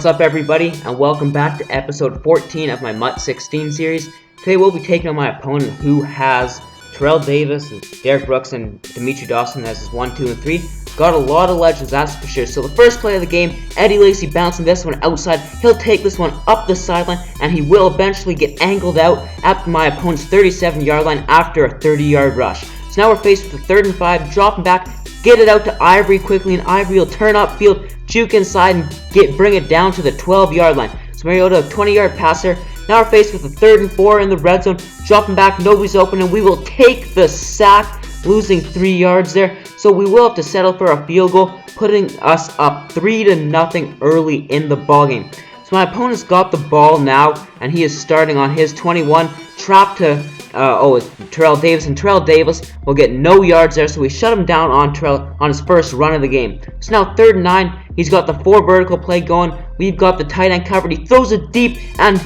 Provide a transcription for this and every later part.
What's up, everybody, and welcome back to episode 14 of my MUT 16 series. Today we'll be taking on my opponent who has Terrell Davis, and Derek Brooks, and Dimitri Dawson as his 1, 2, and 3. Got a lot of legends, that's for sure. So the first play of the game, Eddie Lacy bouncing this one outside. He'll take this one up the sideline, and he will eventually get angled out at my opponent's 37-yard line after a 30-yard rush. So now we're faced with a 3rd and 5, dropping back, get it out to Ivory quickly, and Ivory will turn upfield, juke inside, and bring it down to the 12-yard line. So Mariota, a 20-yard passer. Now we're faced with a 3rd and 4 in the red zone, dropping back, nobody's open, and we will take the sack, losing 3 yards there. So we will have to settle for a field goal, putting us up 3-0 early in the ballgame. So my opponent's got the ball now, and he is starting on his 21, trapped to it's Terrell Davis, and Terrell Davis will get no yards there, so we shut him down on his first run of the game. So now 3rd and 9, he's got the 4 vertical play going, we've got the tight end covered, he throws it deep, and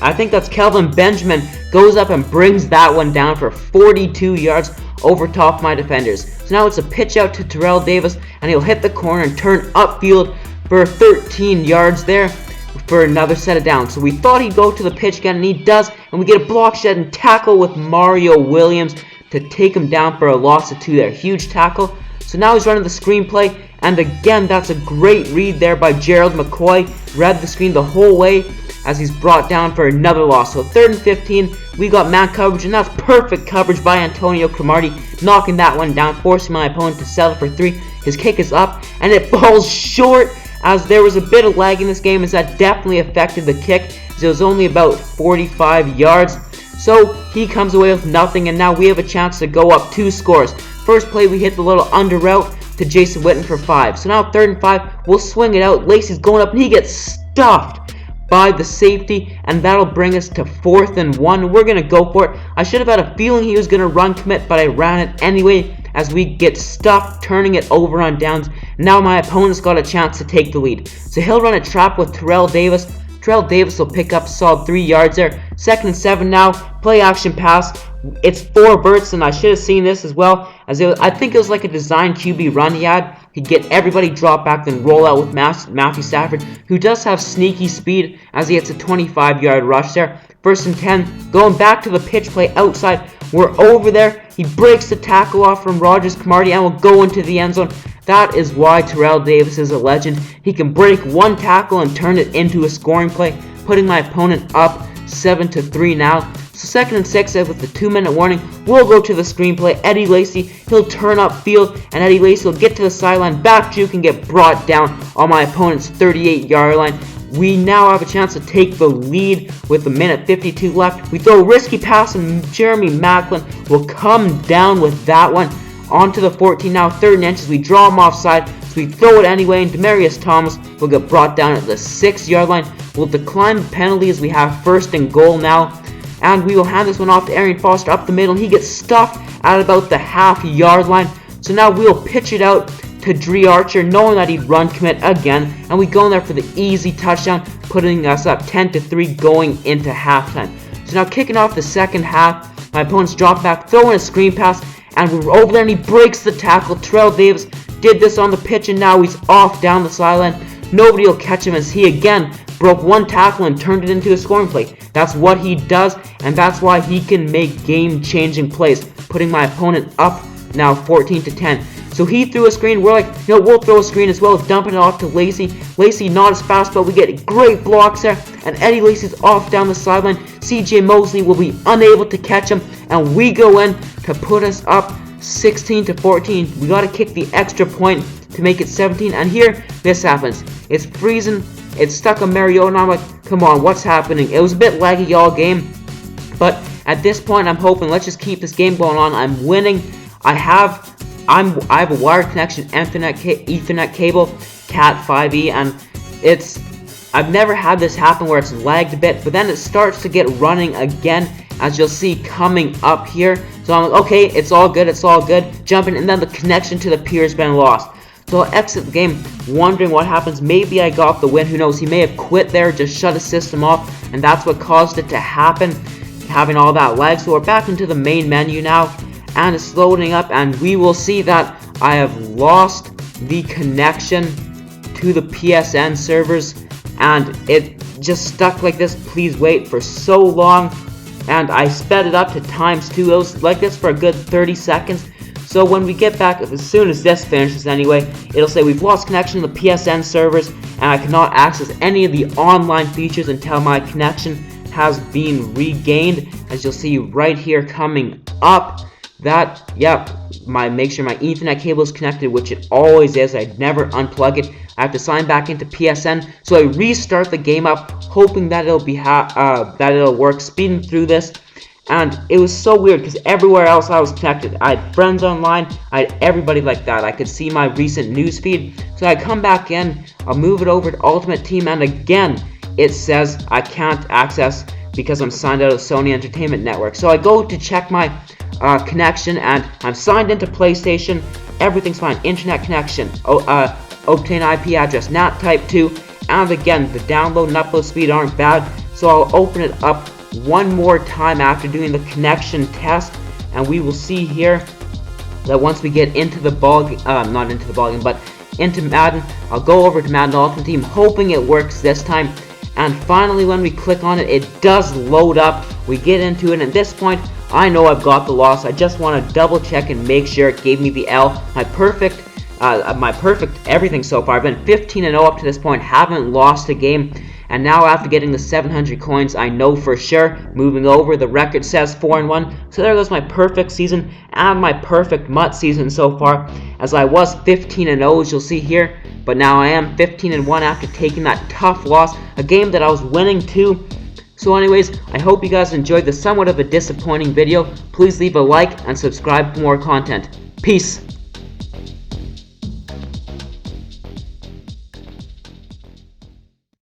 I think that's Kelvin Benjamin, goes up and brings that one down for 42 yards over top of my defenders. So now it's a pitch out to Terrell Davis, and he'll hit the corner and turn upfield for 13 yards there for another set of downs. So we thought he'd go to the pitch again, and he does, and we get a block shed and tackle with Mario Williams to take him down for a loss of 2 there. Huge tackle. So now he's running the screen play, and again, that's a great read there by Gerald McCoy. Read the screen the whole way as he's brought down for another loss. So 3rd and 15, we got man coverage, and that's perfect coverage by Antonio Cromartie, knocking that one down, forcing my opponent to settle for 3. His kick is up, and it falls short, as there was a bit of lag in this game, as that definitely affected the kick, as it was only about 45 yards. So he comes away with nothing, and now we have a chance to go up 2 scores. First play, we hit the little under route to Jason Witten for 5. So now 3rd and 5, we'll swing it out. Lacy's going up, and he gets stuffed by the safety, and that'll bring us to 4th and 1. We're going to go for it. I should have had a feeling he was going to run commit, but I ran it anyway, as we get stuffed, turning it over on downs. Now my opponent's got a chance to take the lead. So he'll run a trap with Terrell Davis. Terrell Davis will pick up a solid 3 yards there. 2nd and 7 now. Play action pass. It's 4 verts, and I should have seen this as well, as I think it was like a design QB run he had. He'd get everybody drop back, then roll out with Matthew Stafford, who does have sneaky speed, as he hits a 25-yard rush there. 1st and 10, going back to the pitch play outside. We're over there. He breaks the tackle off from Rogers Cromartie and will go into the end zone. That is why Terrell Davis is a legend. He can break one tackle and turn it into a scoring play, putting my opponent up 7-3 now. So 2nd and 6, with the 2-minute warning, we'll go to the screenplay. Eddie Lacy, he'll turn upfield, and Eddie Lacy will get to the sideline, back juke, and get brought down on my opponent's 38-yard line. We now have a chance to take the lead with a minute 52 left. We throw a risky pass, and Jeremy Macklin will come down with that one onto the 14. Now 3rd and inches, we draw him offside, so we throw it anyway, and Demarius Thomas will get brought down at the 6-yard line. We'll decline the penalty as we have 1st and goal now, and we will hand this one off to Arian Foster up the middle, and he gets stuffed at about the half-yard line. So now we'll pitch it out to Dree Archer, knowing that he'd run commit again, and we go in there for the easy touchdown, putting us up 10-3 going into halftime. So now kicking off the second half, my opponent's drop back, throwing a screen pass, and we're over there, and he breaks the tackle. Terrell Davis did this on the pitch, and now he's off down the sideline. Nobody will catch him, as he again broke one tackle and turned it into a scoring play. That's what he does, and that's why he can make game-changing plays, putting my opponent up now 14-10. So he threw a screen. We're like, we'll throw a screen as well, dumping it off to Lacy. Lacy not as fast, but we get great blocks there, and Eddie Lacy's off down the sideline. CJ Mosley will be unable to catch him, and we go in to put us up 16-14. We got to kick the extra point to make it 17, and here this happens. It's freezing. It's stuck on Mariota, and I'm like, come on, what's happening? It was a bit laggy all game, but at this point, I'm hoping, let's just keep this game going on. I'm winning. I have a wired connection, Ethernet cable, Cat 5e, and I've never had this happen where it's lagged a bit, but then it starts to get running again, as you'll see coming up here. So I'm like, okay, it's all good, jumping, and then the connection to the pier has been lost. So I'll exit the game wondering what happens. Maybe I got the win, who knows? He may have quit there, just shut his system off, and that's what caused it to happen, having all that lag. So we're back into the main menu now, and it's loading up, and we will see that I have lost the connection to the PSN servers, and it just stuck like this. Please wait for so long, and I sped it up to ×2. It was like this for a good 30 seconds. So when we get back, as soon as this finishes anyway, it'll say we've lost connection to the PSN servers and I cannot access any of the online features until my connection has been regained. As you'll see right here coming up, that, yep, make sure my Ethernet cable is connected, which it always is. I never unplug it. I have to sign back into PSN, so I restart the game up, hoping that it'll work, speeding through this. And it was so weird because everywhere else I was connected. I had friends online, I had everybody like that. I could see my recent news feed. So I come back in, I'll move it over to Ultimate Team, and again, it says I can't access because I'm signed out of Sony Entertainment Network. So I go to check my connection, and I'm signed into PlayStation. Everything's fine. Internet connection. Obtain IP address, NAT type 2. And again, the download and upload speed aren't bad. So I'll open it up one more time after doing the connection test, and we will see here that once we get into the not into the ballgame, but into Madden, I'll go over to Madden Ultimate Team, hoping it works this time. And finally, when we click on it, it does load up. We get into it, and at this point, I know I've got the loss. I just want to double check and make sure it gave me the L. My perfect everything so far. I've been 15-0 up to this point, haven't lost a game. And now after getting the 700 coins, I know for sure, moving over, the record says 4-1. So there goes my perfect season and my perfect MUT season so far, as I was 15-0, as you'll see here. But now I am 15-1 after taking that tough loss, a game that I was winning too. So anyways, I hope you guys enjoyed this somewhat of a disappointing video. Please leave a like and subscribe for more content. Peace!